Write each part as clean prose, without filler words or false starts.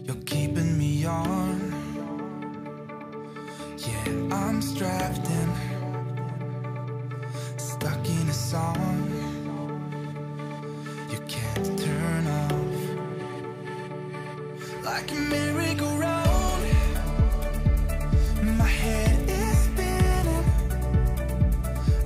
You're keeping me on. Yeah, I'm strapped in, stuck in a song you can't turn off. Like a merry-go-round, my head is spinning.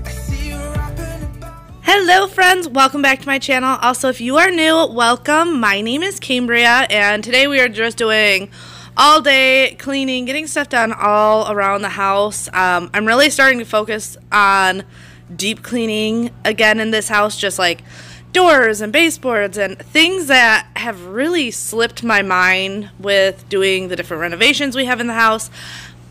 I see you wrapping about. Hello friends, welcome back to my channel. Also, if you are new, welcome. My name is Cambria, and today we are just doing all day cleaning, getting stuff done all around the house. I'm really starting to focus on deep cleaning again in this house, just like doors and baseboards and things that have really slipped my mind with doing the different renovations we have in the house.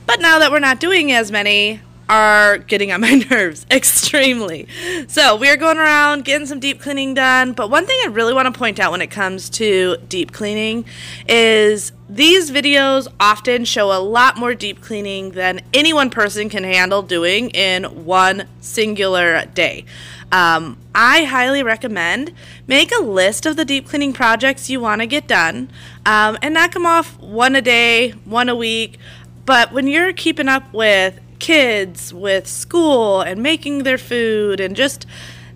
But now that we're not doing as many, are getting on my nerves extremely. So we are going around getting some deep cleaning done. But one thing I really want to point out when it comes to deep cleaning is these videos often show a lot more deep cleaning than any one person can handle doing in one singular day. I highly recommend make a list of the deep cleaning projects you want to get done, and knock them off one a day, one a week. But when you're keeping up with kids, with school and making their food and just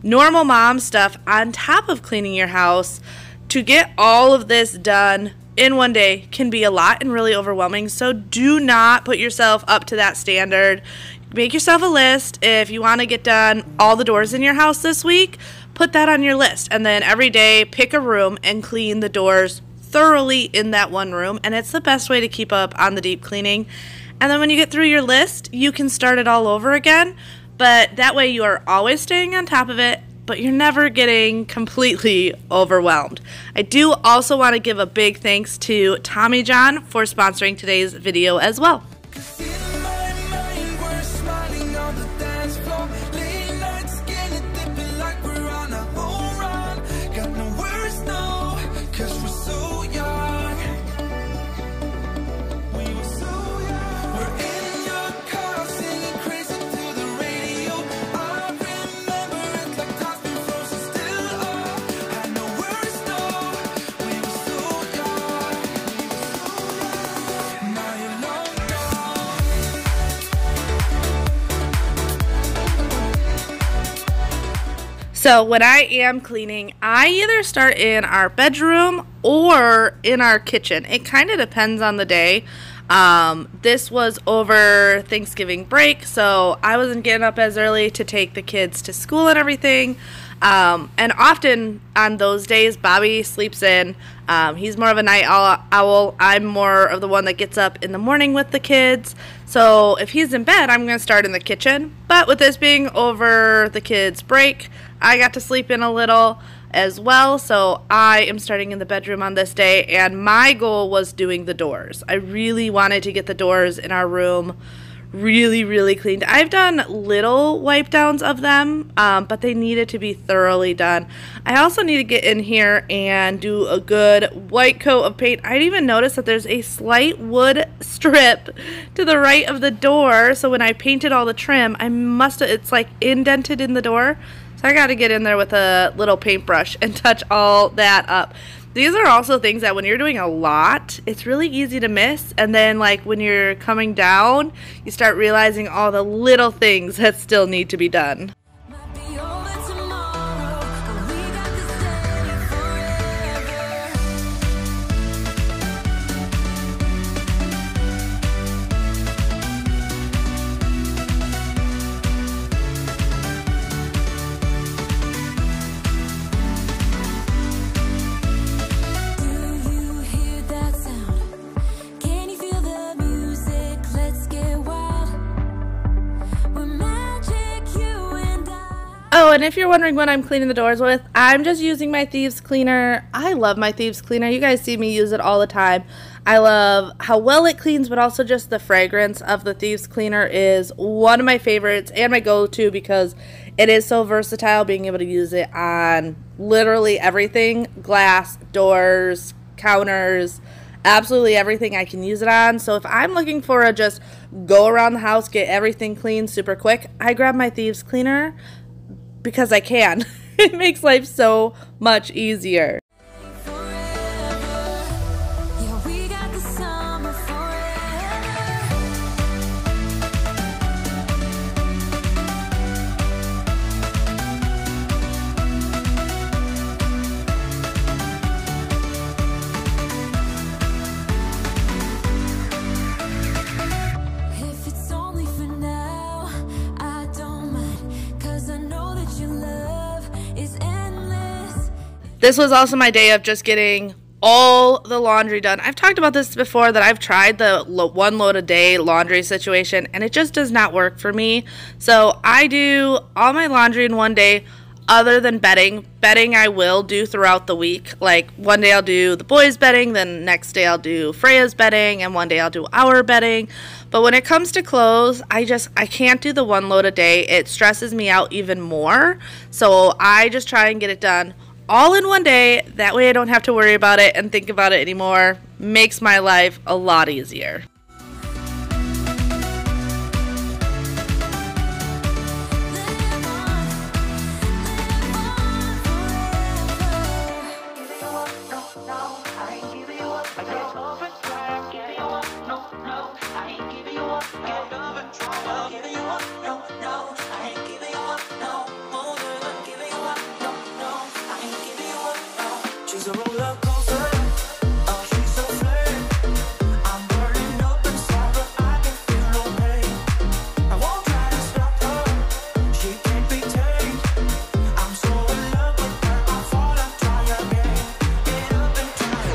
normal mom stuff on top of cleaning your house, to get all of this done in one day can be a lot and really overwhelming. So do not put yourself up to that standard. Make yourself a list. If you want to get done all the doors in your house this week, put that on your list, and then every day pick a room and clean the doors thoroughly in that one room. And it's the best way to keep up on the deep cleaning. And then when you get through your list, you can start it all over again. But that way you are always staying on top of it, but you're never getting completely overwhelmed. I do also want to give a big thanks to Tommy John for sponsoring today's video as well. So when I am cleaning, I either start in our bedroom or in our kitchen. It kind of depends on the day. This was over Thanksgiving break, so I wasn't getting up as early to take the kids to school and everything. And often on those days, Bobby sleeps in. He's more of a night owl. I'm more of the one that gets up in the morning with the kids. So if he's in bed, I'm going to start in the kitchen. But with this being over the kids' break, I got to sleep in a little as well. So I am starting in the bedroom on this day. And my goal was doing the doors. I really wanted to get the doors in our room really cleaned. I've done little wipe downs of them, but they needed to be thoroughly done. I also need to get in here and do a good white coat of paint. I didn't even notice that there's a slight wood strip to the right of the door, so when I painted all the trim, it's like indented in the door, so I got to get in there with a little paintbrush and touch all that up. These are also things that when you're doing a lot, it's really easy to miss. And then like when you're coming down, you start realizing all the little things that still need to be done. Oh, and if you're wondering what I'm cleaning the doors with, I'm just using my Thieves Cleaner. I love my Thieves Cleaner. You guys see me use it all the time. I love how well it cleans, but also just the fragrance of the Thieves Cleaner is one of my favorites and my go-to because it is so versatile, being able to use it on literally everything. Glass, doors, counters, absolutely everything I can use it on. So if I'm looking for a just go around the house, get everything clean super quick, I grab my Thieves Cleaner because I can. It makes life so much easier. Yeah, we got This was also my day of just getting all the laundry done. I've talked about this before, that I've tried the one load a day laundry situation, and it just does not work for me. So I do all my laundry in one day, other than bedding. Bedding I will do throughout the week. Like one day I'll do the boys' bedding, then next day I'll do Freya's bedding, and one day I'll do our bedding. But when it comes to clothes, I can't do the one load a day. It stresses me out even more. So I just try and get it done all in one day. That way I don't have to worry about it and think about it anymore. Makes my life a lot easier. She's a roller coaster. Oh, she's so flame. I'm burning up inside, but I can feel no pain. I won't try to stop her. She can't be tamed. I'm so in love with her. I fall and try again. Get up and try.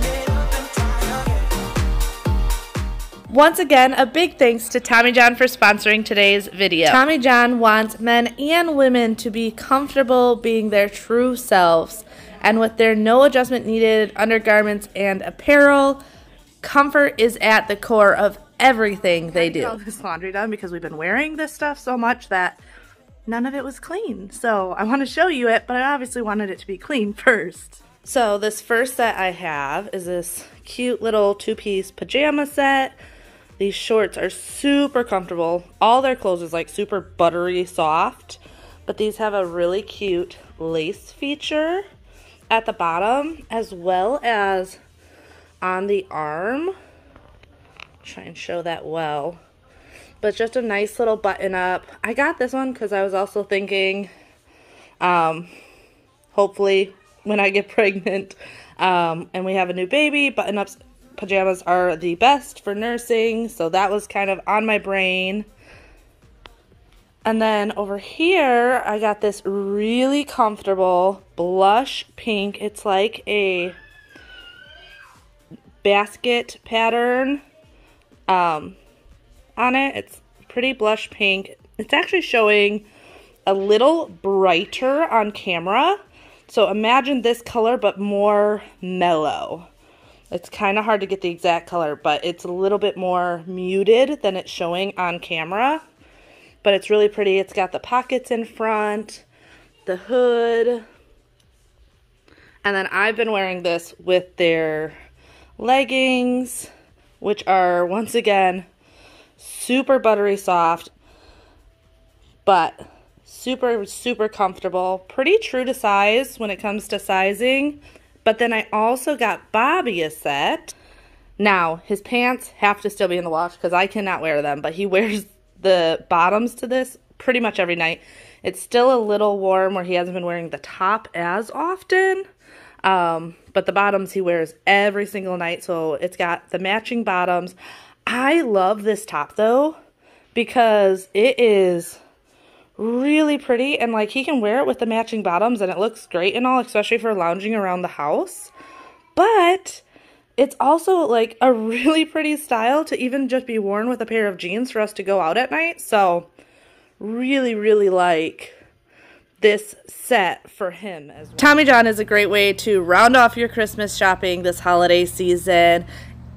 Get up and try again. Once again, a big thanks to Tommy John for sponsoring today's video. Tommy John wants men and women to be comfortable being their true selves, and with their no adjustment needed undergarments and apparel, comfort is at the core of everything they do. I got all this laundry done because we've been wearing this stuff so much that none of it was clean. So I want to show you it, but I obviously wanted it to be clean first. So this first set I have is this cute little two-piece pajama set. These shorts are super comfortable. All their clothes is like super buttery soft, but these have a really cute lace feature at the bottom as well as on the arm. Try and show that well. But just a nice little button up. I got this one because I was also thinking, hopefully when I get pregnant and we have a new baby, button-ups pajamas are the best for nursing, so that was kind of on my brain. And then over here, I got this really comfortable blush pink. It's like a basket pattern on it. It's pretty blush pink. It's actually showing a little brighter on camera. So imagine this color, but more mellow. It's kind of hard to get the exact color, but it's a little bit more muted than it's showing on camera. But it's really pretty. It's got the pockets in front, the hood. And then I've been wearing this with their leggings, which are, once again, super buttery soft, but super, super comfortable. Pretty true to size when it comes to sizing. But then I also got Bobby a set. Now, his pants have to still be in the wash because I cannot wear them, but he wears the bottoms to this pretty much every night. It's still a little warm where he hasn't been wearing the top as often, but the bottoms he wears every single night, so it's got the matching bottoms. I love this top, though, because it is really pretty, and like he can wear it with the matching bottoms and it looks great and all, especially for lounging around the house. But it's also like a really pretty style to even just be worn with a pair of jeans for us to go out at night. So really, really like this set for him as well. Tommy John is a great way to round off your Christmas shopping this holiday season.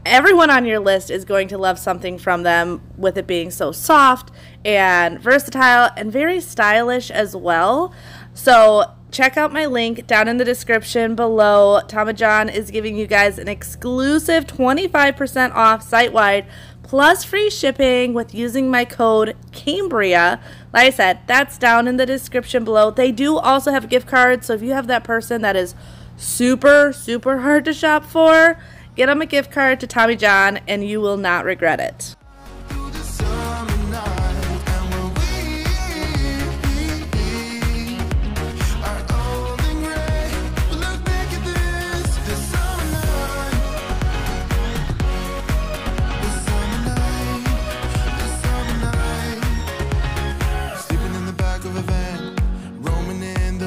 Everyone on your list is going to love something from them, with it being so soft and versatile and very stylish as well. So check out my link down in the description below. Tommy John is giving you guys an exclusive 25% off site-wide plus free shipping with using my code Cambriea. Like I said, that's down in the description below. They do also have gift cards, so if you have that person that is super, super hard to shop for, get them a gift card to Tommy John and you will not regret it. Through the summer night, and when we are old and gray, look back at this summer night. This summer night. Sleeping in the back of a van, roaming in the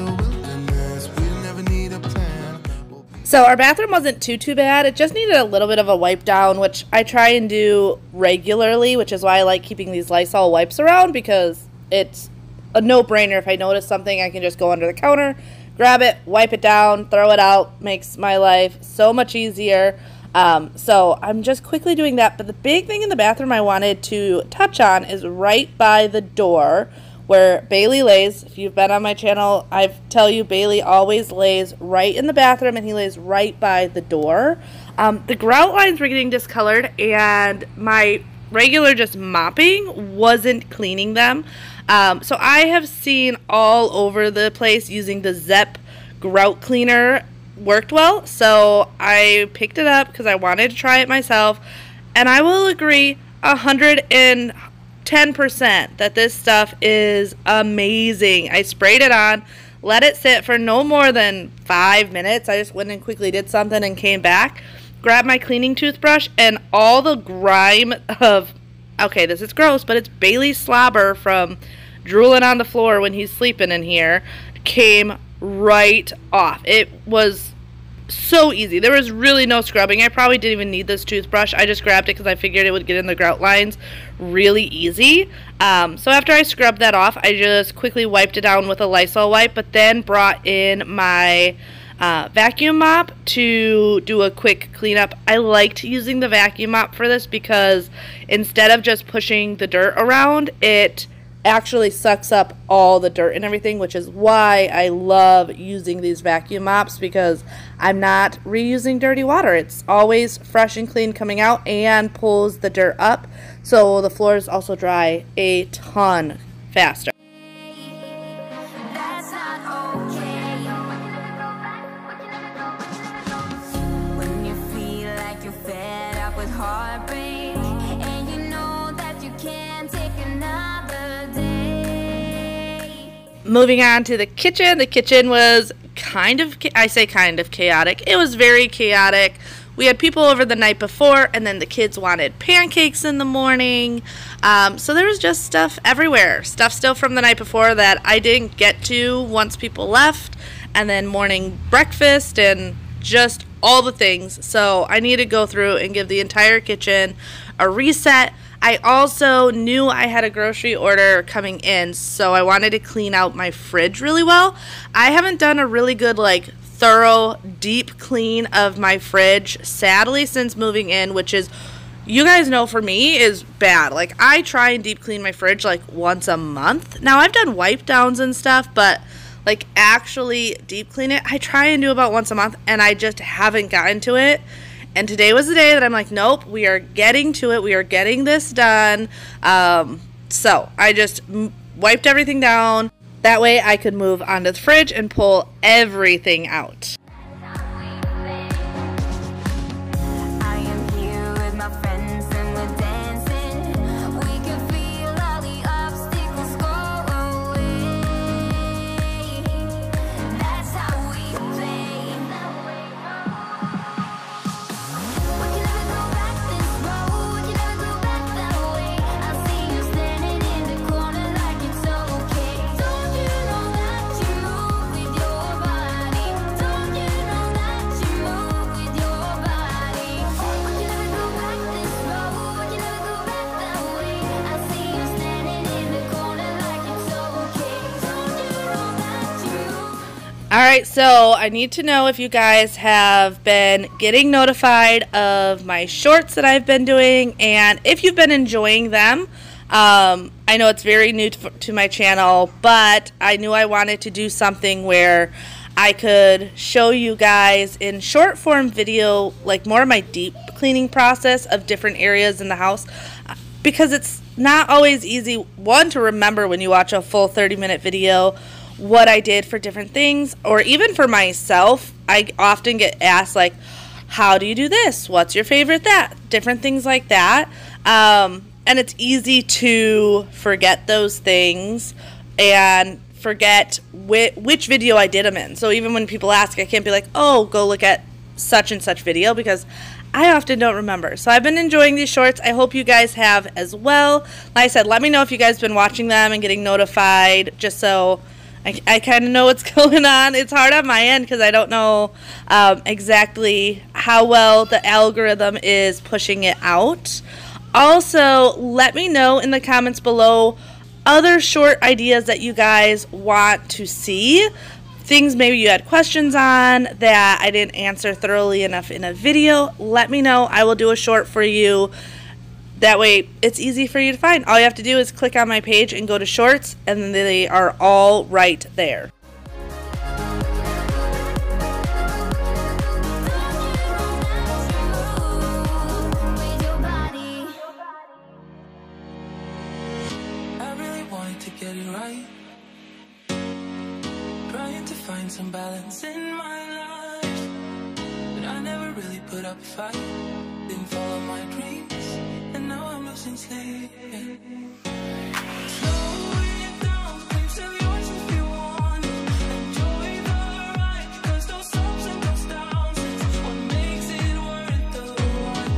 So our bathroom wasn't too bad. It just needed a little bit of a wipe down, which I try and do regularly, which is why I like keeping these Lysol wipes around, because it's a no-brainer. If I notice something, I can just go under the counter, grab it, wipe it down, throw it out. Makes my life so much easier. So I'm just quickly doing that. But the big thing in the bathroom I wanted to touch on is right by the door where Bailey lays. If you've been on my channel, I tell you Bailey always lays right in the bathroom, and he lays right by the door. The grout lines were getting discolored, and my regular just mopping wasn't cleaning them. So I have seen all over the place using the Zep grout cleaner worked well, so I picked it up because I wanted to try it myself, and I will agree 110% that this stuff is amazing. I sprayed it on, let it sit for no more than 5 minutes. I just went and quickly did something and came back, grabbed my cleaning toothbrush, and all the grime of, okay, this is gross, but it's Bailey's slobber from drooling on the floor when he's sleeping in here, came right off. It was so easy. There was really no scrubbing. I probably didn't even need this toothbrush. I just grabbed it because I figured it would get in the grout lines really easy. So after I scrubbed that off, I just quickly wiped it down with a Lysol wipe, but then brought in my vacuum mop to do a quick cleanup. I liked using the vacuum mop for this because instead of just pushing the dirt around, it actually sucks up all the dirt and everything, which is why I love using these vacuum mops, because I'm not reusing dirty water. It's always fresh and clean coming out and pulls the dirt up, so the floors also dry a ton faster. That's not okay. When you feel like you're fed up with heartbreak, and you know that you can't take another day. Moving on to the kitchen. The kitchen was kind of chaotic. It was very chaotic. We had people over the night before, and then the kids wanted pancakes in the morning. So there was just stuff everywhere. Stuff still from the night before that I didn't get to once people left, and then morning breakfast and just all the things. So I need to go through and give the entire kitchen a reset. I also knew I had a grocery order coming in, so I wanted to clean out my fridge really well. I haven't done a really good, like, thorough, deep clean of my fridge, sadly, since moving in, which is, you guys know, for me, is bad. Like, I try and deep clean my fridge, like, once a month. Now, I've done wipe downs and stuff, but, like, actually deep clean it, I try and do about once a month, and I just haven't gotten to it. And today was the day that I'm like, nope, we are getting to it. We are getting this done. So I just wiped everything down. That way I could move onto the fridge and pull everything out. I am here with my friends and we're dancing. We can feel all the obstacles go away. That's how we play. We can never go back this road. We can never go back that way. I see you standing in the corner like it's okay. Don't you know that you move with your body? Don't you know that you move with your body? We can never go back this road. We can never go back that way. I see you standing in the corner like it's okay. Don't you know that you move? Alright, so I need to know if you guys have been getting notified of my shorts that I've been doing, and if you've been enjoying them. I know it's very new to my channel, but I knew I wanted to do something where I could show you guys in short form video, like more of my deep cleaning process of different areas in the house, because it's not always easy, one, to remember when you watch a full 30-minute video what I did for different things, or even for myself. I often get asked, like, how do you do this? What's your favorite that? Different things like that. And it's easy to forget those things and forget which video I did them in. So even when people ask, I can't be like, oh, go look at such and such video, because I often don't remember. So I've been enjoying these shorts. I hope you guys have as well. Like I said, let me know if you guys have been watching them and getting notified, just so I kind of know what's going on. It's hard on my end because I don't know exactly how well the algorithm is pushing it out. Also, let me know in the comments below other short ideas that you guys want to see. Things maybe you had questions on that I didn't answer thoroughly enough in a video. Let me know. I will do a short for you. That way, it's easy for you to find. All you have to do is click on my page and go to shorts, and then they are all right there. I really wanted to get it right. Trying to find some balance in my life, but I never really put up a fight. Didn't follow my dreams, and now I'm losing sleep. Slow it down, please tell yours if you want. Enjoy the ride, 'cause those ups and those downs is what makes it worth the ride.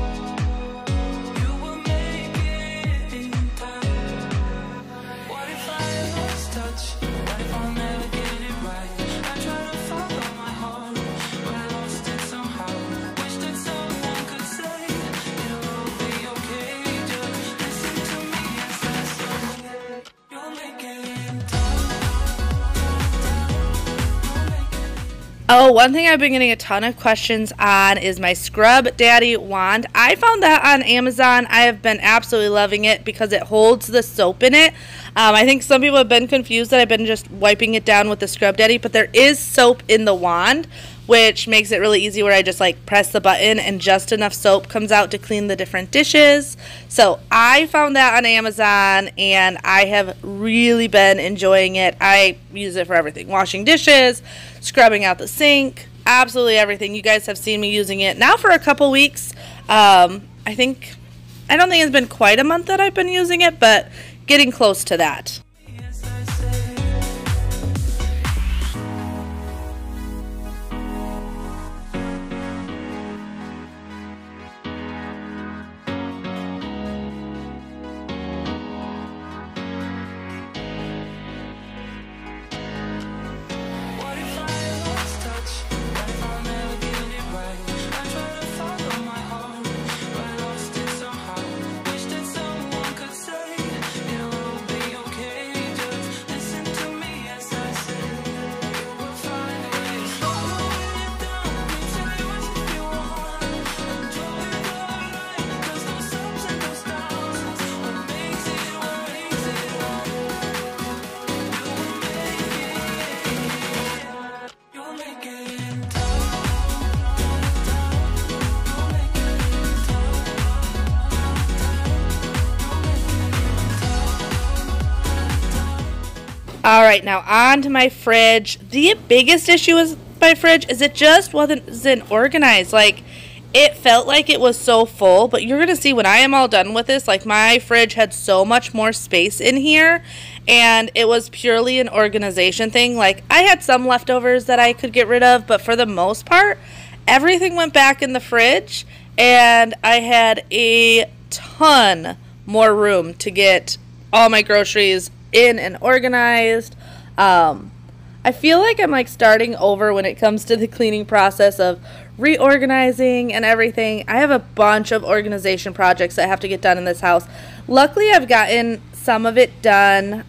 You will make it in time. What if I lost touch? What if I'll never get it right? I try to follow my heart, but I lost it somehow. Wish that someone could say it will be okay. Just listen to me as I say you'll make it in time. Oh, one thing I've been getting a ton of questions on is my Scrub Daddy wand. I found that on Amazon. I have been absolutely loving it because it holds the soap in it. I think some people have been confused that I've been just wiping it down with the Scrub Daddy, but there is soap in the wand, which makes it really easy where I just like press the button and just enough soap comes out to clean the different dishes. So I found that on Amazon and I have really been enjoying it. I use it for everything. Washing dishes, scrubbing out the sink, absolutely everything. You guys have seen me using it now for a couple weeks. I don't think it's been quite a month that I've been using it, but getting close to that. Yes, I say. What if I lost touch? What if I'll never get it right? I try to follow my heart, but I lost it somehow. Wish that someone could say it will be okay. Just listen to me as I say you will find a way. Slow it down, please tell yours if you want. Enjoy the ride, 'cause those ups and those downs is what makes it right. You'll make it in time. All right, now on to my fridge. The biggest issue with my fridge is it just wasn't organized. Like, it felt like it was so full, but you're gonna see when I am all done with this, like my fridge had so much more space in here, and it was purely an organization thing. Like, I had some leftovers that I could get rid of, but for the most part, everything went back in the fridge, and I had a ton more room to get all my groceries in and organized. I feel like I'm like starting over when it comes to the cleaning process of reorganizing and everything. I have a bunch of organization projects that have to get done in this house. Luckily, I've gotten some of it done,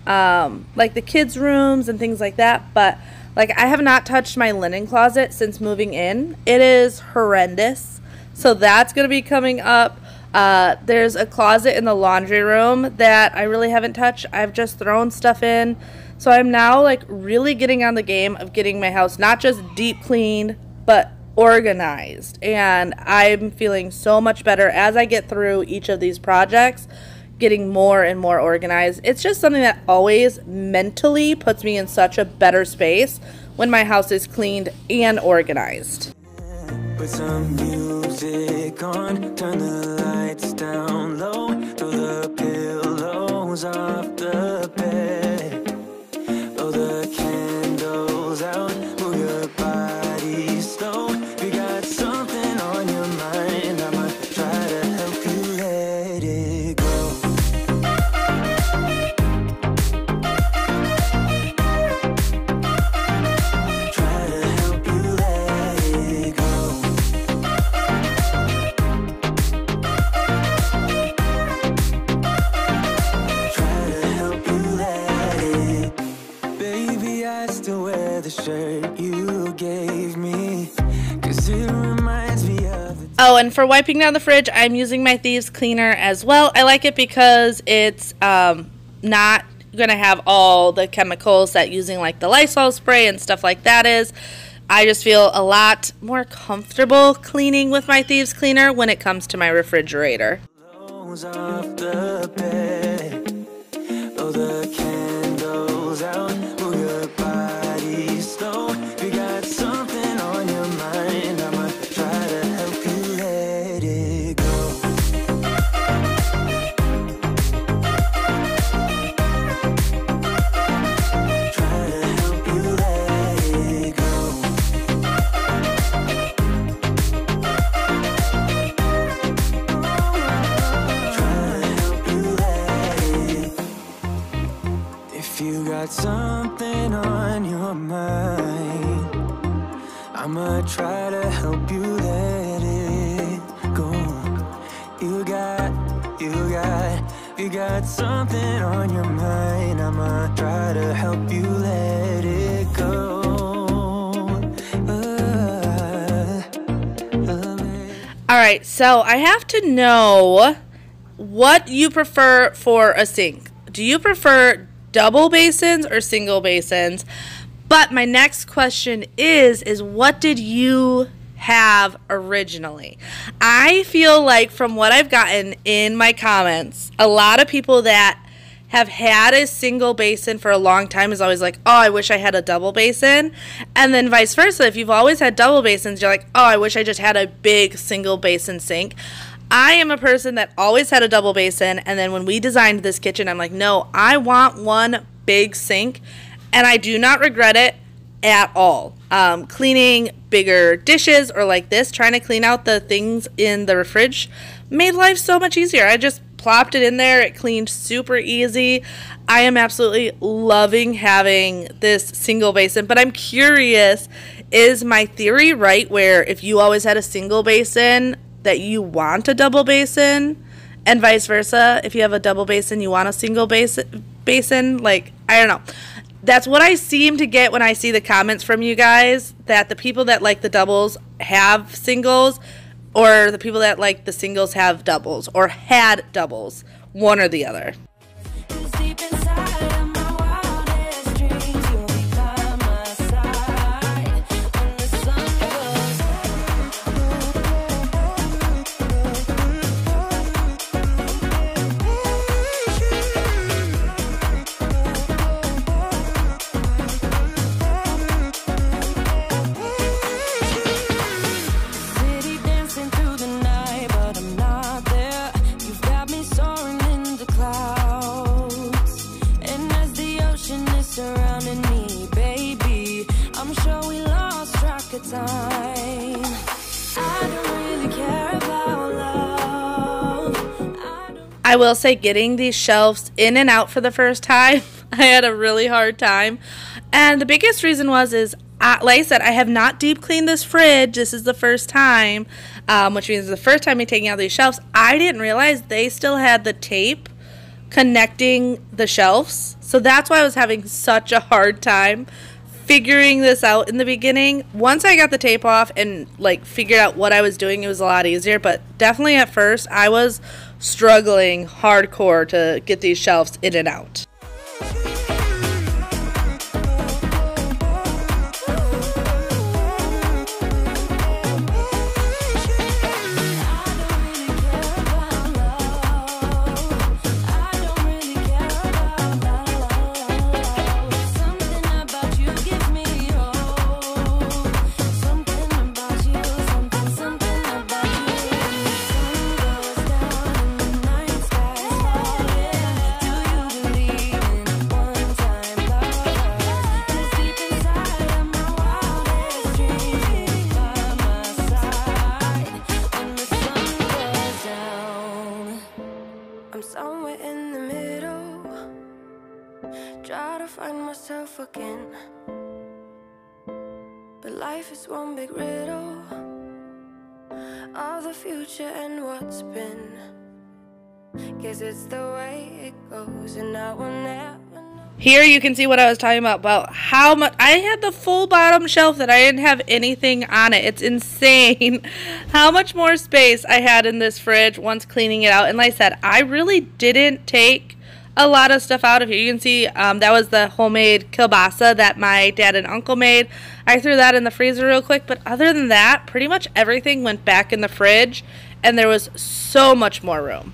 like the kids' rooms and things like that, but like I have not touched my linen closet since moving in. It is horrendous. So that's going to be coming up. There's a closet in the laundry room that I really haven't touched. I've just thrown stuff in. So I'm now like really getting on the game of getting my house not just deep cleaned, but organized. And I'm feeling so much better as I get through each of these projects, getting more and more organized. It's just something that always mentally puts me in such a better space when my house is cleaned and organized. Put some music on, turn the lights down low, throw the pillows off the bed, blow the candles out, move your body slow. If you got something on your mind, I might try to help you let it go. the shirt you gave me, 'cause it reminds me of the Oh, and for wiping down the fridge, I'm using my Thieves Cleaner as well. I like it because it's not going to have all the chemicals that using like the Lysol spray and stuff like that is. I just feel a lot more comfortable cleaning with my Thieves Cleaner when it comes to my refrigerator. clothes off the bed. Oh, the candles out. Move your body slow. You got something on your mind. I'ma try to help you let it go. Try to help you let it go. If you got something on your mind, I'ma try to help you let it go. You got something on your mind, I'ma try to help you let it go. Alright, so I have to know what you prefer for a sink. Do you prefer double basins or single basins? But my next question is what did you have originally? I feel like from what I've gotten in my comments, a lot of people that have had a single basin for a long time is always like, oh, I wish I had a double basin. And then vice versa, if you've always had double basins, you're like, oh, I wish I just had a big single basin sink. I am a person that always had a double basin, and then when we designed this kitchen, I'm like, no, I want one big sink, and I do not regret it at all. Cleaning bigger dishes or like this, trying to clean out the things in the fridge made life so much easier. I just plopped it in there. It cleaned super easy. I am absolutely loving having this single basin, but I'm curious, is my theory right where if you always had a single basin that you want a double basin, and vice versa, if you have a double basin you want a single basin? Like, I don't know. That's what I seem to get when I see the comments from you guys, that the people that like the doubles have singles, or the people that like the singles have doubles, or had doubles, one or the other. Deep inside of my wildest dreams, you'll be by my side when the sun goes city dancing through the night, but I'm not there. You've got me soaring in the clouds, and as the ocean is surrounding me, baby, I'm sure we lost track of time. I don't really care about love. I will say getting these shelves in and out for the first time, I had a really hard time. And the biggest reason is, like I said, I have not deep cleaned this fridge. This is the first time, which means the first time me taking out these shelves, I didn't realize they still had the tape connecting the shelves. So that's why I was having such a hard time figuring this out in the beginning. Once I got the tape off and like figured out what I was doing, it was a lot easier. But definitely at first, I was struggling hardcore to get these shelves in and out. Somewhere in the middle, try to find myself again, but life is one big riddle of the future and what's been. Guess it's the way it goes, and I will never know. Here you can see what I was talking about how much I had the full bottom shelf that I didn't have anything on it. It's insane how much more space I had in this fridge once cleaning it out. And like I said, I really didn't take a lot of stuff out of here. You can see that was the homemade kielbasa that my dad and uncle made. I threw that in the freezer real quick, but other than that, pretty much everything went back in the fridge, and there was so much more room.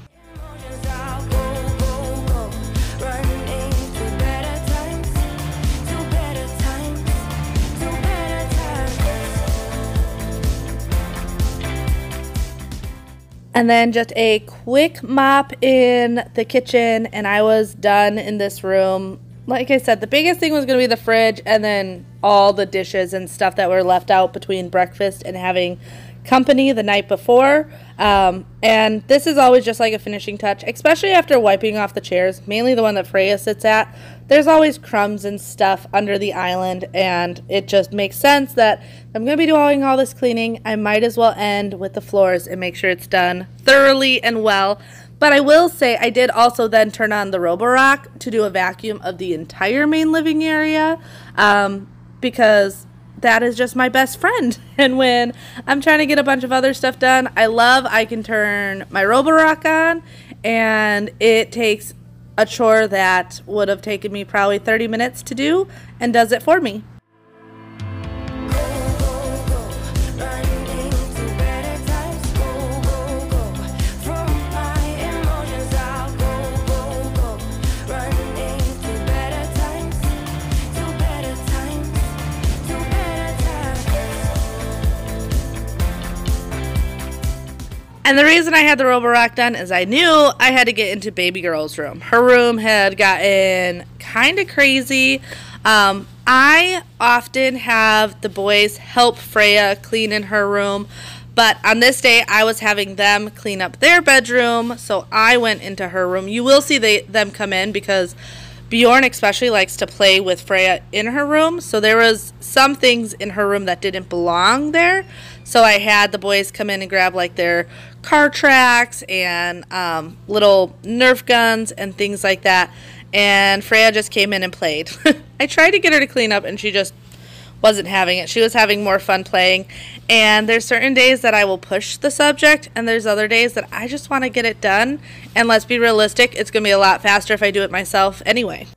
And then just a quick mop in the kitchen, and I was done in this room. Like I said, the biggest thing was going to be the fridge, and then all the dishes and stuff that were left out between breakfast and having company the night before. And this is always just like a finishing touch, especially after wiping off the chairs, mainly the one that Freya sits at. There's always crumbs and stuff under the island, and it just makes sense that I'm going to be doing all this cleaning. I might as well end with the floors and make sure it's done thoroughly and well. But I will say I did also then turn on the Roborock to do a vacuum of the entire main living area, because that is just my best friend. And when I'm trying to get a bunch of other stuff done, I can turn my Roborock on, and it takes a chore that would have taken me probably 30 minutes to do and does it for me. And the reason I had the Roborock done is I knew I had to get into baby girl's room. Her room had gotten kind of crazy. I often have the boys help Freya clean in her room, but on this day I was having them clean up their bedroom, so I went into her room. You will see them come in because Bjorn especially likes to play with Freya in her room, so there was some things in her room that didn't belong there. So I had the boys come in and grab like their car tracks and little Nerf guns and things like that. And Freya just came in and played. I tried to get her to clean up and she just wasn't having it. She was having more fun playing. And there's certain days that I will push the subject, and there's other days that I just want to get it done. And let's be realistic, it's going to be a lot faster if I do it myself anyway.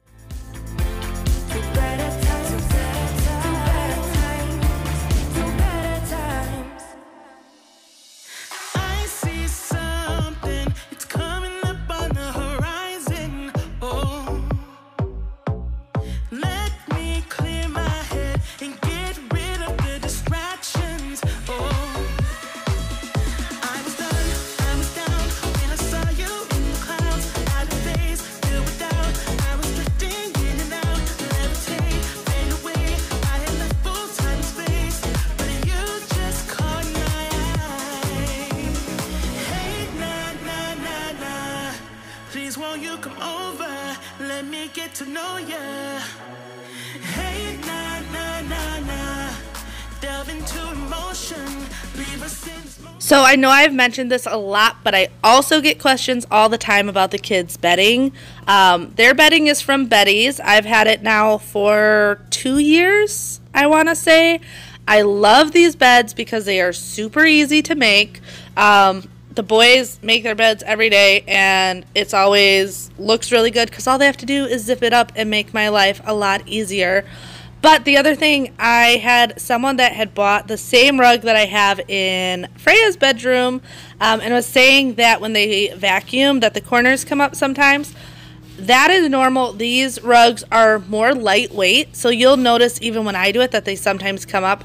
To know ya. Hey, nah, nah, nah, nah. Delve into emotion. Leave us in this moment. So I know I've mentioned this a lot, but I also get questions all the time about the kids' bedding. Their bedding is from Betty's. I've had it now for 2 years, I want to say. I love these beds because they are super easy to make. The boys make their beds every day, and it's always looks really good because all they have to do is zip it up and make my life a lot easier. But the other thing, I had someone that had bought the same rug that I have in Freya's bedroom, and was saying that when they vacuum that the corners come up sometimes. That is normal. These rugs are more lightweight, so you'll notice even when I do it that they sometimes come up.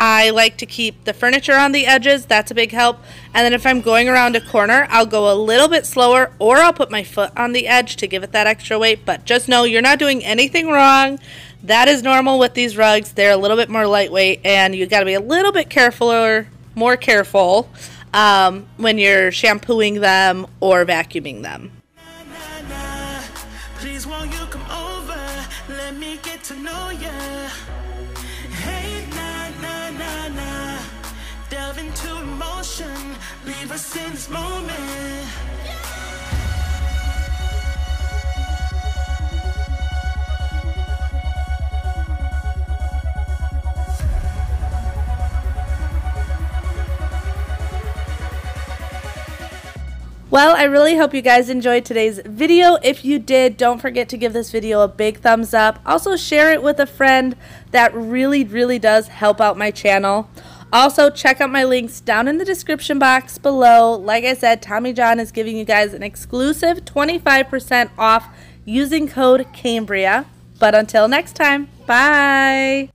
I like to keep the furniture on the edges. That's a big help. And then if I'm going around a corner, I'll go a little bit slower, or I'll put my foot on the edge to give it that extra weight. But just know you're not doing anything wrong. That is normal with these rugs. They're a little bit more lightweight, and you got to be a little bit more careful when you're shampooing them or vacuuming them. Nah, nah, nah. Please won't you come over? Let me get to know ya. Hey, nah, nah, nah, nah. Delve into emotion. Leave us in this moment. Well, I really hope you guys enjoyed today's video. If you did, don't forget to give this video a big thumbs up. Also, share it with a friend. That really does help out my channel. Also, check out my links down in the description box below. Like I said, Tommy John is giving you guys an exclusive 25% off using code Cambria. But until next time, bye!